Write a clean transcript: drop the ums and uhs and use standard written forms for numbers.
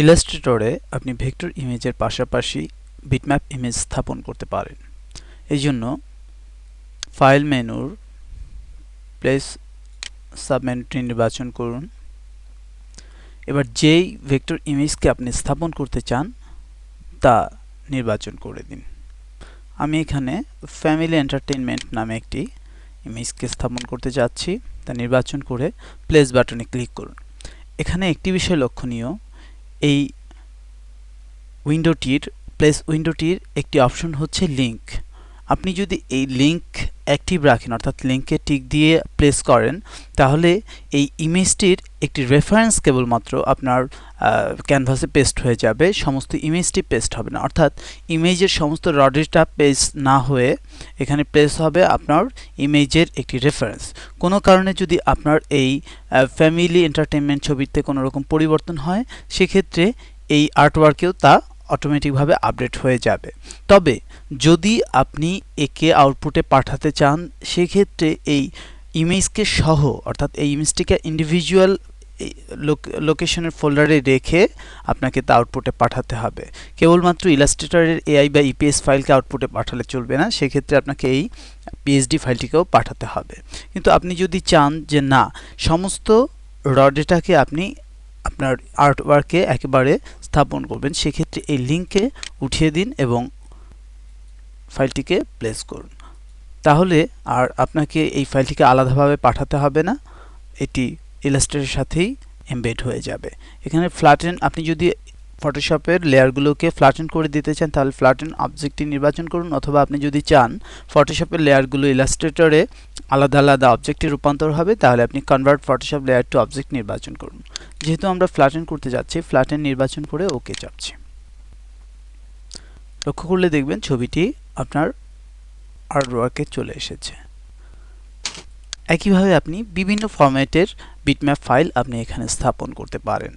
ইলাস্ট্রেটরে আপনি ভেক্টর ইমেজের পাশাপাশি বিটম্যাপ ইমেজ স্থাপন করতে পারেন। এই জন্য ফাইল মেনুর প্লেস সাবমেনুটি নির্বাচন করুন। এবার যেই ভেক্টর ইমেজকে আপনি স্থাপন করতে চান তা নির্বাচন করে দিন। আমি এখানে ফ্যামিলি এন্টারটেইনমেন্ট নামে একটি ইমেজকে স্থাপন করতে যাচ্ছি। তা নির্বাচন করে প্লেস বাটনে ক্লিক করুন। এখানে একটি বিষয় লক্ষণীয়, এই প্লেস উইন্ডোটির একটি অপশন হচ্ছে লিংক। আপনি যদি এই লিংক অ্যাক্টিভ রাখেন, অর্থাৎ লিংকে টিক দিয়ে প্লেস করেন, তাহলে এই ইমেজটির একটি রেফারেন্স কেবলমাত্র আপনার ক্যানভাসে পেস্ট হয়ে যাবে, সমস্ত ইমেজটি পেস্ট হবে না। অর্থাৎ ইমেজের সমস্ত র ডেটা পেস্ট না হয়ে এখানে প্লেস হবে আপনার ইমেজের একটি রেফারেন্স। কোনো কারণে যদি আপনার এই ফ্যামিলি এন্টারটেইনমেন্ট ছবিতে কোনো রকম পরিবর্তন হয়, সেক্ষেত্রে এই আর্টওয়ার্কেও তা অটোমেটিকভাবে আপডেট হয়ে যাবে। তবে যদি আপনি একে আউটপুটে পাঠাতে চান, সেক্ষেত্রে এই ইমেজকে সহ, অর্থাৎ এই ইমেজটিকে ইন্ডিভিজুয়াল লোকেশনের ফোল্ডারে রেখে আপনাকে তা আউটপুটে পাঠাতে হবে। কেবলমাত্র ইলাস্ট্রেটরের এআই বা ইপিএস ফাইলকে আউটপুটে পাঠালে চলবে না, সেক্ষেত্রে আপনাকে এই পিএসডি ফাইলটিকেও পাঠাতে হবে। কিন্তু আপনি যদি চান যে না, সমস্ত র ডেটাকে আপনি আপনার আর্টওয়ার্কে একেবারে স্থাপন করবেন, সেক্ষেত্রে এই লিংকে উঠিয়ে দিন এবং ফাইলটিকে প্লেস করুন। তাহলে আর আপনাকে এই ফাইলটিকে আলাদাভাবে পাঠাতে হবে না, এটি ইলাস্ট্রেটরের সাথেই এমবেড হয়ে যাবে। এখানে ফ্ল্যাটেন, আপনি যদি ফটোশপের লেয়ারগুলোকে ফ্ল্যাটেন করে দিতে চান, তাহলে ফ্ল্যাটেন অবজেক্টটি নির্বাচন করুন, অথবা আপনি যদি চান ফটোশপের লেয়ারগুলো ইলাস্ট্রেটরে আলাদা আলাদা অবজেক্টে রূপান্তর হবে, তাহলে আপনি convert Photoshop layer to object নির্বাচন করুন। যেহেতু আমরা ফ্ল্যাটেন করতে যাচ্ছি, ফ্ল্যাটেন নির্বাচন করে ওকে চাপছি। লক্ষ্য করলে দেখবেন ছবিটি আপনার আর্টওয়ার্কে চলে এসেছে। একইভাবে আপনি বিভিন্ন ফরম্যাটের বিটম্যাপ ফাইল আপনি এখানে স্থাপন করতে পারেন।